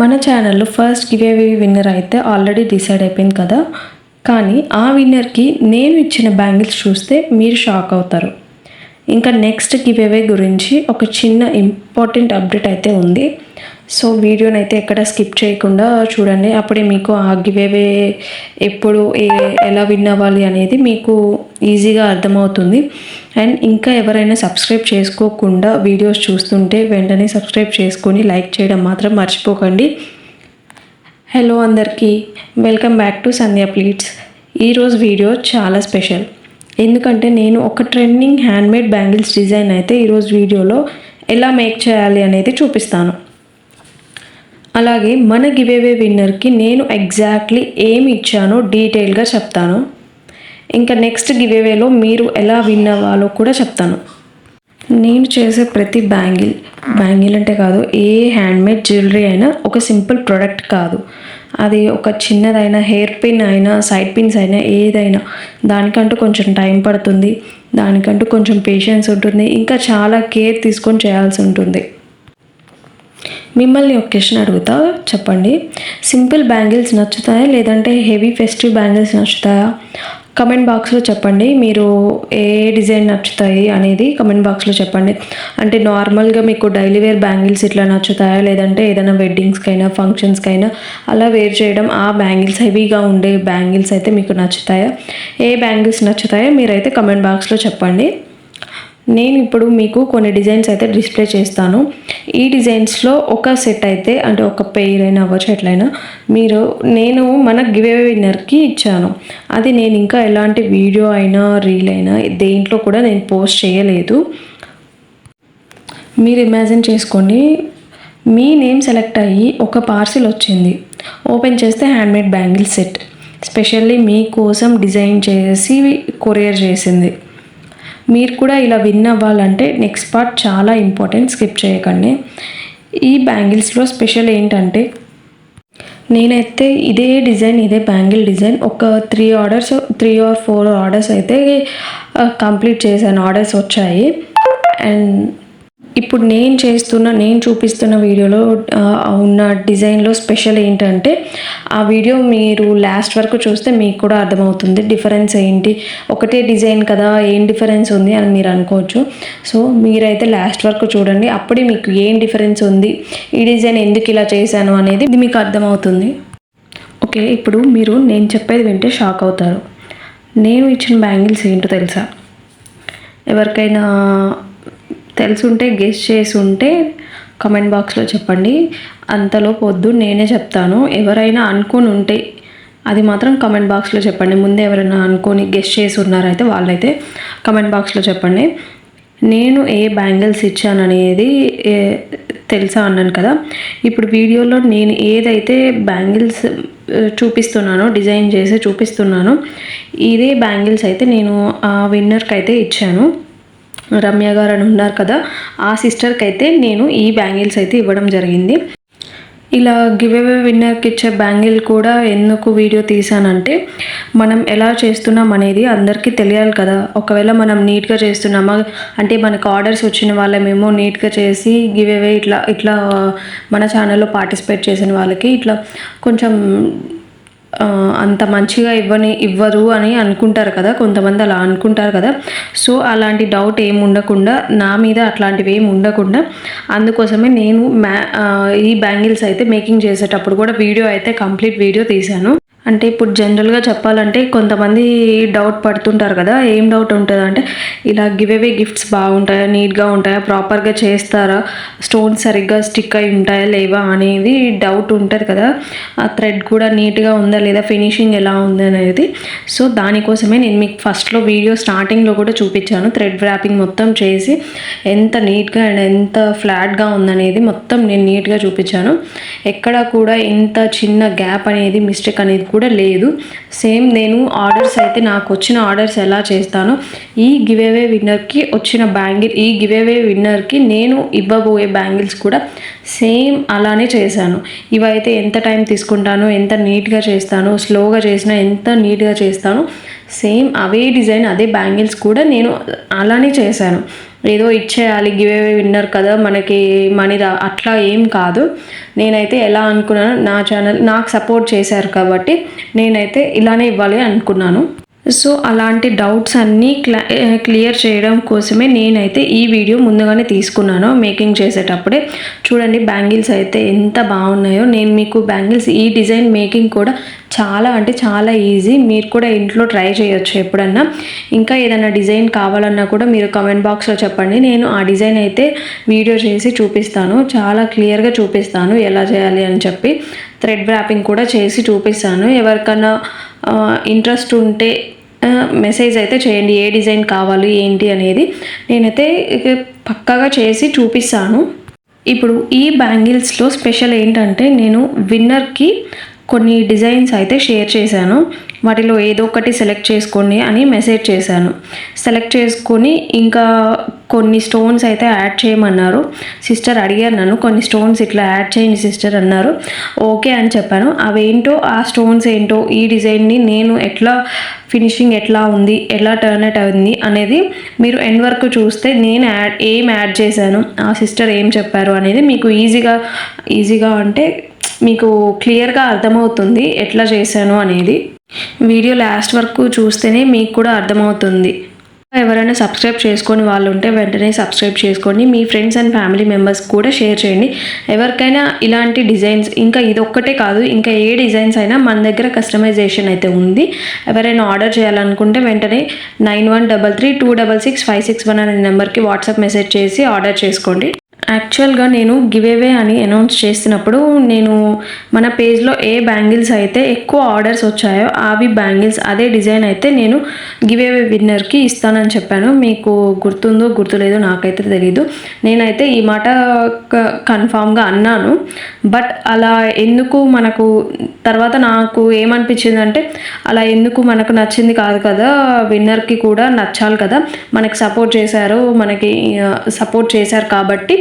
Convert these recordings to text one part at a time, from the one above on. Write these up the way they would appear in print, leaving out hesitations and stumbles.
మన ఛానల్లో first give away winner అయితే ఆల్రెడీ డిసైడ్ అయిపోయింది కదా. కానీ ఆ విన్నర్కి నేను ఇచ్చిన బ్యాంగిల్స్ చూస్తే మీరు షాక్ అవుతారు. ఇంకా నెక్స్ట్ గివ్ అవే గురించి ఒక చిన్న ఇంపార్టెంట్ అప్డేట్ అయితే ఉంది. సో వీడియోని అయితే ఎక్కడ స్కిప్ చేయకుండా చూడండి. అప్పుడే మీకు ఆ గివ్ అవే ఎప్పుడు ఎలా విన్ అవ్వాలి అనేది మీకు ఈజీగా అర్థమవుతుంది. అండ్ ఇంకా ఎవరైనా సబ్స్క్రైబ్ చేసుకోకుండా వీడియోస్ చూస్తుంటే వెంటనే సబ్స్క్రైబ్ చేసుకొని లైక్ చేయడం మాత్రం మర్చిపోకండి. హలో అందరికీ, welcome back to Sandhya pleats. ఈరోజు వీడియో చాలా స్పెషల్. ఎందుకంటే నేను ఒక ట్రెండింగ్ హ్యాండ్మేడ్ బ్యాంగిల్స్ డిజైన్ అయితే ఈరోజు వీడియోలో ఎలా మేక్ చేయాలి అనేది చూపిస్తాను. అలాగే మన గివ్ అవే విన్నర్కి నేను ఎగ్జాక్ట్లీ ఏమి ఇచ్చానో డీటెయిల్గా చెప్తాను. ఇంకా నెక్స్ట్ గివ్ అవేలో మీరు ఎలా విన్ అవ్వాలో కూడా చెప్తాను. నేను చేసే ప్రతి బ్యాంగిల్ అంటే కాదు, ఏ హ్యాండ్మేడ్ జ్యువెలరీ అయినా ఒక సింపుల్ ప్రోడక్ట్ కాదు. అది ఒక చిన్నదైనా, హెయిర్ పిన్ అయినా, సైడ్ పిన్స్ అయినా, ఏదైనా దానికంటూ కొంచెం టైం పడుతుంది, దానికంటూ కొంచెం పేషెన్స్ ఉంటుంది, ఇంకా చాలా కేర్ తీసుకొని చేయాల్సి ఉంటుంది. మిమ్మల్ని ఒక క్వశ్చన్ అడుగుతా, చెప్పండి. సింపుల్ బ్యాంగిల్స్ నచ్చుతాయా లేదంటే హెవీ ఫెస్టివ్ బ్యాంగిల్స్ నచ్చుతాయా? కమెంట్ బాక్స్లో చెప్పండి. మీరు ఏ డిజైన్ నచ్చుతాయి అనేది కమెంట్ బాక్స్లో చెప్పండి. అంటే నార్మల్గా మీకు డైలీ వేర్ బ్యాంగిల్స్ ఇట్లా నచ్చుతాయా లేదంటే ఏదైనా వెడ్డింగ్స్కైనా, ఫంక్షన్స్కైనా అలా వేర్ చేయడం ఆ బ్యాంగిల్స్, హెవీగా ఉండే బ్యాంగిల్స్ అయితే మీకు నచ్చుతాయా? ఏ బ్యాంగిల్స్ నచ్చుతాయో మీరైతే కమెంట్ బాక్స్లో చెప్పండి. నేను ఇప్పుడు మీకు కొన్ని డిజైన్స్ అయితే డిస్ప్లే చేస్తాను. ఈ డిజైన్స్లో ఒక సెట్ అయితే, అంటే ఒక పెయిర్ అయినా అవ్వచ్చు, ఎట్లయినా నేను మన గివ్ అవే విన్నర్కి ఇచ్చాను. అది నేను ఇంకా ఎలాంటి వీడియో అయినా, రీల్ అయినా దేంట్లో కూడా నేను పోస్ట్ చేయలేదు. మీరు ఇమాజిన్ చేసుకోండి, మీ నేమ్ సెలెక్ట్ అయ్యి ఒక పార్సిల్ వచ్చింది. ఓపెన్ చేస్తే హ్యాండ్మేడ్ బ్యాంగిల్ సెట్ స్పెషల్లీ మీకోసం డిజైన్ చేసి కొరియర్ చేసింది. మీరు కూడా ఇలా విన్ అవ్వాలంటే నెక్స్ట్ పార్ట్ చాలా ఇంపార్టెంట్, స్కిప్ చేయకండి. ఈ బ్యాంగిల్స్లో స్పెషల్ ఏంటంటే, నేనైతే ఇదే బ్యాంగిల్ డిజైన్ ఒక 3 or 4 ఆర్డర్స్ అయితే కంప్లీట్ చేశాను. ఆర్డర్స్ వచ్చాయి. అండ్ ఇప్పుడు నేను చూపిస్తున్న వీడియోలో ఉన్న డిజైన్లో స్పెషల్ ఏంటంటే, ఆ వీడియో మీరు లాస్ట్ వరకు చూస్తే మీకు కూడా అర్థమవుతుంది డిఫరెన్స్ ఏంటి. ఒకటే డిజైన్ కదా, ఏం డిఫరెన్స్ ఉంది అని మీరు అనుకోవచ్చు. సో మీరైతే లాస్ట్ వరకు చూడండి, అప్పుడే మీకు ఏం డిఫరెన్స్ ఉంది, ఈ డిజైన్ ఎందుకు ఇలా చేశాను అనేది మీకు అర్థమవుతుంది. ఓకే, ఇప్పుడు మీరు నేను చెప్పేది వింటే షాక్ అవుతారు. నేను ఇచ్చిన బ్యాంగిల్స్ ఏంటో తెలుసా? ఎవరికైనా తెలుసుంటే, గెస్ చేసి ఉంటే కమెంట్ బాక్స్లో చెప్పండి. అంతలో పొద్దు నేనే చెప్తాను. ఎవరైనా అనుకొని ఉంటే అది మాత్రం కమెంట్ బాక్స్లో చెప్పండి. ముందే ఎవరైనా అనుకొని గెస్ చేసి ఉన్నారైతే వాళ్ళైతే కమెంట్ బాక్స్లో చెప్పండి. నేను ఏ బ్యాంగిల్స్ ఇచ్చాననేది తెలుసా అన్నాను కదా. ఇప్పుడు వీడియోలో నేను ఏదైతే బ్యాంగిల్స్ చూపిస్తున్నానో, డిజైన్ చేసి చూపిస్తున్నానో, ఇదే బ్యాంగిల్స్ అయితే నేను ఆ విన్నర్కి అయితే ఇచ్చాను. రమ్య గారు అని ఉన్నారు కదా, ఆ సిస్టర్కి అయితే నేను ఈ బ్యాంగిల్స్ అయితే ఇవ్వడం జరిగింది. ఇలా గివ్ అవే విన్నర్కి ఇచ్చే బ్యాంగిల్ కూడా ఎందుకు వీడియో తీసానంటే, మనం ఎలా చేస్తున్నాం అనేది అందరికీ తెలియాలి కదా. ఒకవేళ మనం నీట్గా చేస్తున్నామా అంటే, మనకు ఆర్డర్స్ వచ్చిన వాళ్ళమేమో నీట్గా చేసి గివ్ అవే ఇట్లా మన ఛానల్లో పార్టిసిపేట్ చేసిన వాళ్ళకి ఇట్లా కొంచెం అంత మంచిగా ఇవ్వరు అని అనుకుంటారు కదా, కొంతమంది అలా అనుకుంటారు కదా. సో అలాంటి డౌట్ ఏమి ఉండకుండా, నా మీద అట్లాంటివి ఏమి ఉండకుండా, అందుకోసమే నేను ఈ బ్యాంగిల్స్ అయితే మేకింగ్ చేసేటప్పుడు కూడా వీడియో అయితే కంప్లీట్ వీడియో తీశాను. అంటే ఇప్పుడు జనరల్గా చెప్పాలంటే కొంతమంది డౌట్ పడుతుంటారు కదా. ఏం డౌట్ ఉంటుంది అంటే, ఇలా గివ్ అవే గిఫ్ట్స్ బాగుంటాయా, నీట్గా ఉంటాయా, ప్రాపర్గా చేస్తారా, స్టోన్స్ సరిగ్గా స్టిక్ అయి ఉంటాయా లేవా అనేది డౌట్ ఉంటుంది కదా. ఆ థ్రెడ్ కూడా నీట్గా ఉందా లేదా, ఫినిషింగ్ ఎలా ఉంది అనేది. సో దానికోసమే నేను మీకు ఫస్ట్లో వీడియో స్టార్టింగ్లో కూడా చూపించాను. థ్రెడ్ ర్యాపింగ్ మొత్తం చేసి ఎంత నీట్గా అండ్ ఎంత ఫ్లాట్గా ఉందనేది మొత్తం నేను నీట్గా చూపించాను. ఎక్కడ కూడా ఎంత చిన్న గ్యాప్ అనేది, మిస్టేక్ అనేది కూడా లేదు. సేమ్ నేను ఆర్డర్స్ అయితే, నాకు వచ్చిన ఆర్డర్స్ ఎలా చేస్తానో, ఈ గివ్ అవే విన్నర్కి వచ్చిన ఈ గివ్ అవే విన్నర్కి నేను ఇవ్వబోయే బ్యాంగిల్స్ కూడా సేమ్ అలానే చేశాను. ఇవైతే ఎంత టైం తీసుకుంటానో, ఎంత నీట్గా చేస్తానో, స్లోగా చేసినా ఎంత నీట్గా చేస్తానో, సేమ్ అవే డిజైన్, అదే బ్యాంగిల్స్ కూడా నేను అలానే చేశాను. ఏదో ఇచ్చేయాలి గివ్ అవే విన్నర్ కదా మనకి మనీ అట్లా ఏం కాదు. నేనైతే ఎలా అనుకున్నాను, నా ఛానల్ నాకు సపోర్ట్ చేశారు కాబట్టి నేనైతే ఇలానే ఇవ్వాలి అనుకున్నాను. సో అలాంటి డౌట్స్ అన్నీ క్లియర్ చేయడం కోసమే నేనైతే ఈ వీడియో ముందుగానే తీసుకున్నాను మేకింగ్ చేసేటప్పుడే. చూడండి బ్యాంగిల్స్ అయితే ఎంత బాగున్నాయో. నేను మీకు బ్యాంగిల్స్ ఈ డిజైన్ మేకింగ్ కూడా చాలా అంటే చాలా ఈజీ. మీరు కూడా ఇంట్లో ట్రై చేయొచ్చు ఎప్పుడన్నా. ఇంకా ఏదైనా డిజైన్ కావాలన్నా కూడా మీరు కామెంట్ బాక్స్లో చెప్పండి, నేను ఆ డిజైన్ అయితే వీడియో చేసి చూపిస్తాను. చాలా క్లియర్గా చూపిస్తాను ఎలా చేయాలి అని చెప్పి. థ్రెడ్ ర్యాపింగ్ కూడా చేసి చూపిస్తాను. ఎవరికన్నా ఇంట్రెస్ట్ ఉంటే మెసేజ్ అయితే చేయండి, ఏ డిజైన్ కావాలి ఏంటి అనేది. నేనైతే పక్కాగా చేసి చూపిస్తాను. ఇప్పుడు ఈ బ్యాంగిల్స్లో స్పెషల్ ఏంటంటే నేను విన్నర్కి కొన్ని డిజైన్స్ అయితే షేర్ చేశాను. వాటిలో ఏదో ఒకటి సెలెక్ట్ చేసుకోండి అని మెసేజ్ చేశాను. సెలెక్ట్ చేసుకొని ఇంకా కొన్ని స్టోన్స్ అయితే యాడ్ చేయమన్నారు. సిస్టర్ అడిగారు నన్ను, కొన్ని స్టోన్స్ ఇట్లా యాడ్ చేయండి సిస్టర్ అన్నారు. ఓకే అని చెప్పాను. అవేంటో ఆ స్టోన్స్ ఏంటో ఈ డిజైన్ని నేను ఎట్లా ఫినిషింగ్ ఎట్లా ఉంది, ఎలా టర్న్ అవుట్ అయింది అనేది మీరు ఎండ్ వరకు చూస్తే నేను ఏం యాడ్ చేశాను, ఆ సిస్టర్ ఏం చెప్పారు అనేది మీకు ఈజీగా అంటే మీకు క్లియర్గా అర్థమవుతుంది ఎట్లా చేశాను అనేది. వీడియో లాస్ట్ వరకు చూస్తేనే మీకు కూడా అర్థమవుతుంది. ఎవరైనా సబ్స్క్రైబ్ చేసుకొని వాళ్ళు ఉంటే వెంటనే సబ్స్క్రైబ్ చేసుకోండి. మీ ఫ్రెండ్స్ అండ్ ఫ్యామిలీ మెంబర్స్ కూడా షేర్ చేయండి. ఎవరికైనా ఇలాంటి డిజైన్స్, ఇంకా ఇదొక్కటే కాదు ఇంకా ఏ డిజైన్స్ అయినా మన దగ్గర కస్టమైజేషన్ అయితే ఉంది. ఎవరైనా ఆర్డర్ చేయాలనుకుంటే వెంటనే 9133266561 అనే నెంబర్కి వాట్సాప్ మెసేజ్ చేసి ఆర్డర్ చేసుకోండి. యాక్చువల్గా నేను గివ్ అవే అని అనౌన్స్ చేసినప్పుడు నేను మన పేజ్లో ఏ బ్యాంగిల్స్ అయితే ఎక్కువ ఆర్డర్స్ వచ్చాయో అవి బ్యాంగిల్స్ అదే డిజైన్ అయితే నేను గివ్ అవే విన్నర్కి ఇస్తానని చెప్పాను. మీకు గుర్తుందో గుర్తులేదో నాకైతే తెలీదు. నేనైతే ఈ మాట కన్ఫామ్గా అన్నాను. బట్ అలా ఎందుకు మనకు తర్వాత నాకు ఏమనిపించిందంటే అలా ఎందుకు మనకు నచ్చింది కాదు కదా, విన్నర్కి కూడా నచ్చాలి కదా. మనకి సపోర్ట్ చేశారు కాబట్టి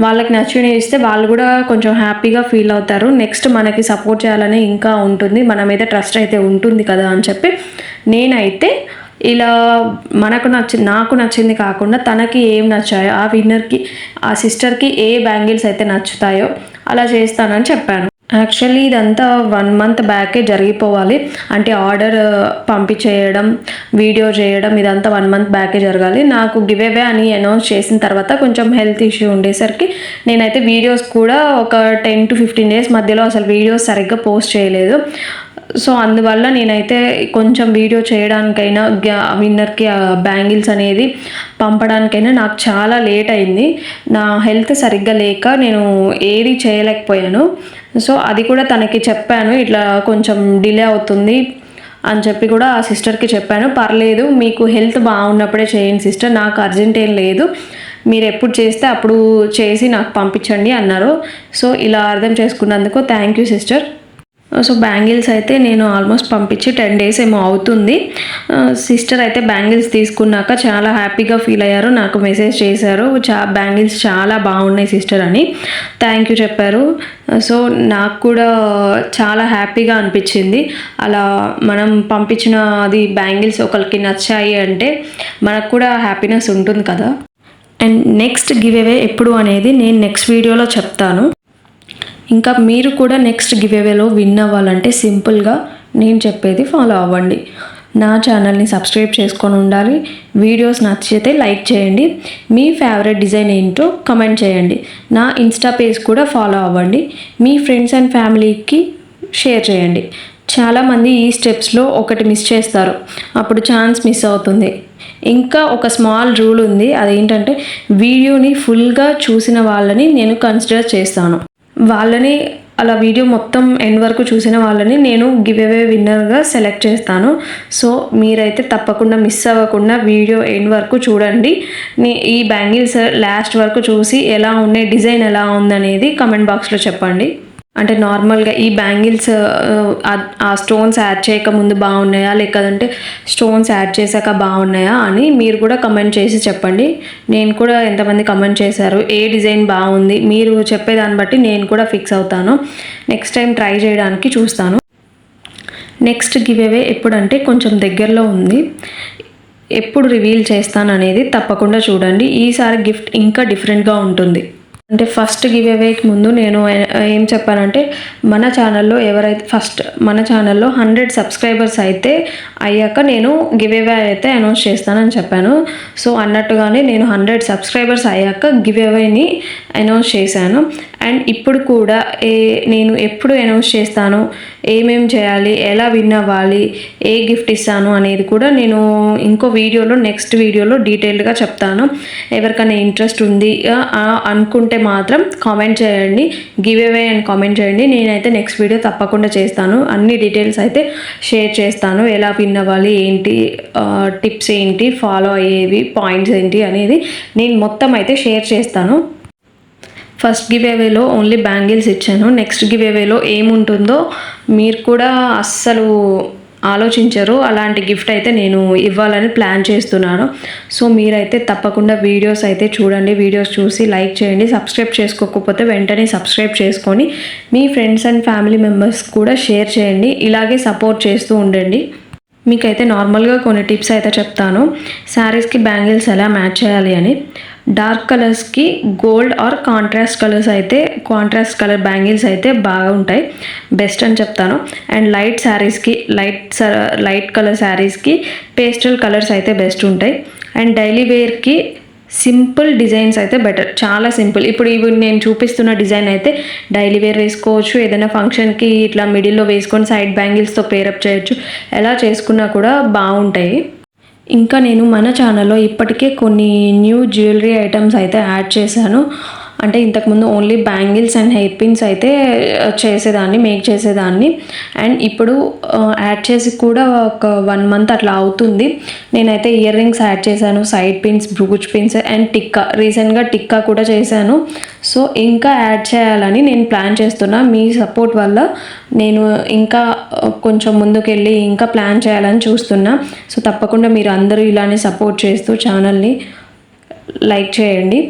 వాళ్ళకి నచ్చినవి ఇస్తే వాళ్ళు కూడా కొంచెం హ్యాపీగా ఫీల్ అవుతారు. నెక్స్ట్ మనకి సపోర్ట్ చేయాలని ఇంకా ఉంటుంది, మన మీద ట్రస్ట్ అయితే ఉంటుంది కదా అని చెప్పి నేనైతే ఇలా నాకు నచ్చింది కాకుండా తనకి ఏం నచ్చాయో ఆ విన్నర్కి ఆ సిస్టర్కి ఏ బ్యాంగిల్స్ అయితే నచ్చుతాయో అలా చేస్తానని చెప్పాను. యాక్చువల్లీ ఇదంతా 1 month బ్యాకే జరిగిపోవాలి. అంటే ఆర్డర్ పంపించేయడం, వీడియో చేయడం ఇదంతా 1 month బ్యాకే జరగాలి. నాకు గివ్ అవే అని అనౌన్స్ చేసిన తర్వాత కొంచెం హెల్త్ ఇష్యూ ఉండేసరికి నేనైతే వీడియోస్ కూడా ఒక 10 to 15 days మధ్యలో అసలు వీడియోస్ సరిగ్గా పోస్ట్ చేయలేదు. సో అందువల్ల నేనైతే కొంచెం వీడియో చేయడానికైనా విన్నర్కి బ్యాంగిల్స్ అనేది పంపడానికైనా నాకు చాలా లేట్ అయింది. నా హెల్త్ సరిగ్గా లేక నేను ఏది చేయలేకపోయాను. సో అది కూడా తనకి చెప్పాను, ఇట్లా కొంచెం డిలే అవుతుంది అని చెప్పి కూడా ఆ సిస్టర్కి చెప్పాను. పర్లేదు మీకు హెల్త్ బాగున్నప్పుడే చేయండి సిస్టర్, నాకు అర్జెంట్ ఏం లేదు, మీరు ఎప్పుడు చేస్తే అప్పుడు చేసి నాకు పంపించండి అన్నారు. సో ఇలా అర్థం చేసుకున్నందుకు thank you sister. So bangles అయితే నేను ఆల్మోస్ట్ పంపించి 10 days ఏమో అవుతుంది. సిస్టర్ అయితే బ్యాంగిల్స్ తీసుకున్నాక చాలా హ్యాపీగా ఫీల్ అయ్యారు, నాకు మెసేజ్ చేశారు, బ్యాంగిల్స్ చాలా బాగున్నాయి సిస్టర్ అని థ్యాంక్ యూ చెప్పారు. సో నాకు కూడా చాలా హ్యాపీగా అనిపించింది. అలా మనం పంపించిన అది బ్యాంగిల్స్ ఒకరికి నచ్చాయి అంటే మనకు కూడా హ్యాపీనెస్ ఉంటుంది కదా. అండ్ నెక్స్ట్ గివ్ అవే ఎప్పుడు అనేది నేను నెక్స్ట్ వీడియోలో చెప్తాను. ఇంకా మీరు కూడా నెక్స్ట్ గివ్ అవేలో విన్ అవ్వాలంటే సింపుల్గా నేను చెప్పేది ఫాలో అవ్వండి. నా ఛానల్ని సబ్స్క్రైబ్ చేసుకొని ఉండాలి. వీడియోస్ నచ్చితే లైక్ చేయండి. మీ ఫేవరెట్ డిజైన్ ఏంటో కమెంట్ చేయండి. నా ఇన్స్టా పేజ్ కూడా ఫాలో అవ్వండి. మీ ఫ్రెండ్స్ అండ్ ఫ్యామిలీకి షేర్ చేయండి. చాలామంది ఈ స్టెప్స్లో ఒకటి మిస్ చేస్తారు, అప్పుడు ఛాన్స్ మిస్ అవుతుంది. ఇంకా ఒక స్మాల్ రూల్ ఉంది, అదేంటంటే వీడియోని ఫుల్గా చూసిన వాళ్ళని నేను కన్సిడర్ చేస్తాను. వాళ్ళని అలా వీడియో మొత్తం ఎండ్ వరకు చూసిన వాళ్ళని నేను గివ్ అవే విన్నర్గా సెలెక్ట్ చేస్తాను. సో మీరైతే తప్పకుండా మిస్ అవ్వకుండా వీడియో ఎండ్ వరకు చూడండి. ఈ బ్యాంగిల్స్ లాస్ట్ వరకు చూసి ఎలా ఉన్నాయి, డిజైన్ ఎలా ఉందనేది కమెంట్ బాక్స్లో చెప్పండి. అంటే నార్మల్గా ఈ బ్యాంగిల్స్ ఆ స్టోన్స్ యాడ్ చేయకముందు బాగున్నాయా లేకపోతే స్టోన్స్ యాడ్ చేశాక బాగున్నాయా అని మీరు కూడా కమెంట్ చేసి చెప్పండి. నేను కూడా ఎంతమంది కమెంట్ చేశారు, ఏ డిజైన్ బాగుంది, మీరు చెప్పేదాన్ని బట్టి నేను కూడా ఫిక్స్ అవుతాను. నెక్స్ట్ టైం ట్రై చేయడానికి చూస్తాను. నెక్స్ట్ గివ్ అవే ఎప్పుడంటే కొంచెం దగ్గరలో ఉంది. ఎప్పుడు రివీల్ చేస్తాను అనేది తప్పకుండా చూడండి. ఈసారి గిఫ్ట్ ఇంకా డిఫరెంట్గా ఉంటుంది. అంటే ఫస్ట్ గివ్ అవేకి ముందు నేను ఏం చెప్పానంటే, మన ఛానల్లో ఎవరైతే మన ఛానల్లో 100 సబ్స్క్రైబర్స్ అయితే అయ్యాక నేను గివ్ అవే అయితే అనౌన్స్ చేస్తానని చెప్పాను. సో అన్నట్టుగానే నేను 100 సబ్స్క్రైబర్స్ అయ్యాక గివ్ అవేని అనౌన్స్ చేశాను. అండ్ ఇప్పుడు కూడా నేను ఎప్పుడు అనౌన్స్ చేస్తాను, ఏమేమి చేయాలి, ఎలా విన్ అవ్వాలి, ఏ గిఫ్ట్ ఇస్తాను అనేది కూడా నేను ఇంకో వీడియోలో నెక్స్ట్ వీడియోలో డీటెయిల్డ్గా చెప్తాను. ఎవరికైనా ఇంట్రెస్ట్ ఉంది అనుకుంటే మాత్రం కామెంట్ చేయండి, గివ్ అవే అని కామెంట్ చేయండి. నేనైతే నెక్స్ట్ వీడియో తప్పకుండా చేస్తాను. అన్ని డీటెయిల్స్ అయితే షేర్ చేస్తాను. ఎలా విన్ అవ్వాలి, ఏంటి టిప్స్ ఏంటి, ఫాలో అయ్యేవి పాయింట్స్ ఏంటి అనేది నేను మొత్తం అయితే షేర్ చేస్తాను. ఫస్ట్ గివ్ అవేలో ఓన్లీ బ్యాంగిల్స్ ఇచ్చాను. నెక్స్ట్ గివ్ అవేలో ఏముంటుందో మీరు కూడా అస్సలు ఆలోచించరు. అలాంటి గిఫ్ట్ అయితే నేను ఇవ్వాలని ప్లాన్ చేస్తున్నాను. సో మీరైతే తప్పకుండా వీడియోస్ అయితే చూడండి. వీడియోస్ చూసి లైక్ చేయండి. సబ్స్క్రైబ్ చేసుకోకపోతే వెంటనే సబ్స్క్రైబ్ చేసుకొని మీ ఫ్రెండ్స్ అండ్ ఫ్యామిలీ మెంబర్స్ కూడా షేర్ చేయండి. ఇలాగే సపోర్ట్ చేస్తూ ఉండండి. మీకైతే నార్మల్గా కొన్ని టిప్స్ అయితే చెప్తాను. శారీస్కి బ్యాంగిల్స్ ఎలా మ్యాచ్ చేయాలి అని. డార్క్ కలర్స్కి gold or contrast colour bangles అయితే బాగా ఉంటాయి, బెస్ట్ అని చెప్తాను. అండ్ లైట్ కలర్ శారీస్కి పేస్టల్ కలర్స్ అయితే బెస్ట్ ఉంటాయి. అండ్ డైలీ వేర్కి సింపుల్ డిజైన్స్ అయితే బెటర్, చాలా సింపుల్. ఇప్పుడు ఇవి నేను చూపిస్తున్న డిజైన్ అయితే డైలీ వేర్ వేసుకోవచ్చు, ఏదైనా ఫంక్షన్కి ఇట్లా మిడిల్లో వేసుకొని సైడ్ బ్యాంగిల్స్తో పేరప్ చేయొచ్చు. ఎలా చేసుకున్నా కూడా బాగుంటాయి. ఇంకా నేను మన ఛానల్లో ఇప్పటికే కొన్ని న్యూ జ్యువెలరీ ఐటమ్స్ అయితే యాడ్ చేశాను. అంటే ఇంతకుముందు only bangles and hair pins అయితే మేక్ చేసేదాన్ని. అండ్ ఇప్పుడు యాడ్ చేసి కూడా ఒక 1 month అట్లా అవుతుంది. నేనైతే ఇయర్ రింగ్స్ యాడ్ చేశాను, side pins, brooch pins and రీసెంట్గా టిక్కా కూడా చేశాను. సో ఇంకా యాడ్ చేయాలని నేను ప్లాన్ చేస్తున్నా. మీ సపోర్ట్ వల్ల నేను ఇంకా కొంచెం ముందుకెళ్ళి ఇంకా ప్లాన్ చేయాలని చూస్తున్నా. సో తప్పకుండా మీరు అందరూ ఇలానే సపోర్ట్ చేస్తూ ఛానల్ని లైక్ చేయండి.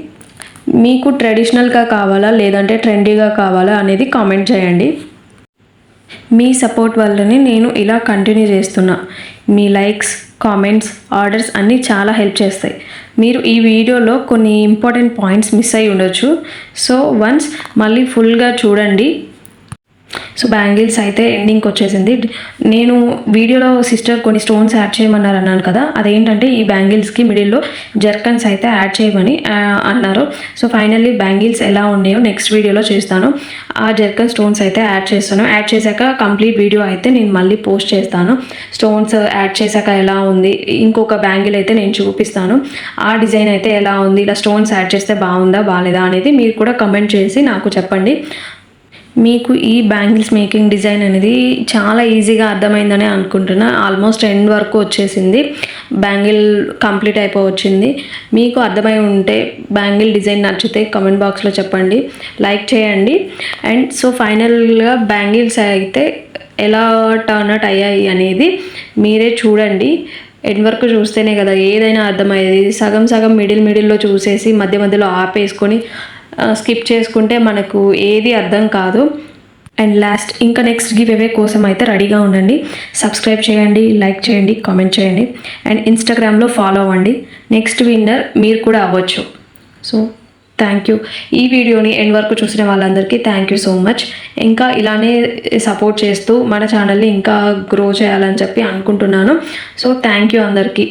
మీకు ట్రెడిషనల్గా కావాలా లేదంటే ట్రెండీగా కావాలా అనేది కామెంట్ చేయండి. మీ సపోర్ట్ వల్లనే నేను ఇలా కంటిన్యూ చేస్తున్నా. మీ లైక్స్, కామెంట్స్, ఆర్డర్స్ అన్నీ చాలా హెల్ప్ చేస్తాయి. మీరు ఈ వీడియోలో కొన్ని ఇంపార్టెంట్ పాయింట్స్ మిస్ అయ్యి ఉండొచ్చు. సో వన్స్ మళ్ళీ ఫుల్గా చూడండి. సో బ్యాంగిల్స్ అయితే ఎండింగ్కి వచ్చేసింది. నేను వీడియోలో సిస్టర్ కొన్ని స్టోన్స్ యాడ్ చేయమన్నారు అన్నాను కదా, అదేంటంటే ఈ బ్యాంగిల్స్కి మిడిల్లో జర్కన్స్ అయితే యాడ్ చేయమని అన్నారు. సో ఫైనల్లీ బ్యాంగిల్స్ ఎలా ఉన్నాయో నెక్స్ట్ వీడియోలో చేస్తాను. ఆ జర్కన్ స్టోన్స్ అయితే యాడ్ చేస్తాను. యాడ్ చేశాక కంప్లీట్ వీడియో అయితే నేను మళ్ళీ పోస్ట్ చేస్తాను. స్టోన్స్ యాడ్ చేశాక ఎలా ఉంది, ఇంకొక బ్యాంగిల్ అయితే నేను చూపిస్తాను. ఆ డిజైన్ అయితే ఎలా ఉంది, ఇలా స్టోన్స్ యాడ్ చేస్తే బాగుందా బాగాలేదా అనేది మీరు కూడా కమెంట్ చేసి నాకు చెప్పండి. మీకు ఈ బ్యాంగిల్స్ మేకింగ్ డిజైన్ అనేది చాలా ఈజీగా అర్థమైందని అనుకుంటున్నా. ఆల్మోస్ట్ ఎండ్ వరకు వచ్చేసింది, బ్యాంగిల్ కంప్లీట్ అయిపోవచ్చింది. మీకు అర్థమై ఉంటే బ్యాంగిల్ డిజైన్ నచ్చితే కమెంట్ బాక్స్లో చెప్పండి, లైక్ చేయండి. అండ్ సో ఫైనల్గా బ్యాంగిల్స్ అయితే ఎలా టర్న్ అవుట్ అయ్యాయి అనేది మీరే చూడండి. ఎండ్ వరకు చూస్తేనే కదా ఏదైనా అర్థమయ్యేది. సగం సగం మిడిల్లో చూసేసి మధ్యలో ఆపేసుకొని స్కిప్ చేసుకుంటే మనకు ఏది అర్థం కాదు. అండ్ లాస్ట్ ఇంకా నెక్స్ట్ గివ్ అవే కోసం అయితే రెడీగా ఉండండి. సబ్స్క్రైబ్ చేయండి, లైక్ చేయండి, కామెంట్ చేయండి అండ్ ఇన్స్టాగ్రామ్లో ఫాలో అవ్వండి. నెక్స్ట్ విన్నర్ మీరు కూడా అవ్వచ్చు. So thank you. ఈ వీడియోని ఎండ్ వరకు చూసిన వాళ్ళందరికీ థ్యాంక్ యూ సో మచ్. ఇంకా ఇలానే సపోర్ట్ చేస్తూ మన ఛానల్ని ఇంకా గ్రో చేయాలని చెప్పి అనుకుంటున్నాను. సో థ్యాంక్ యూ అందరికీ.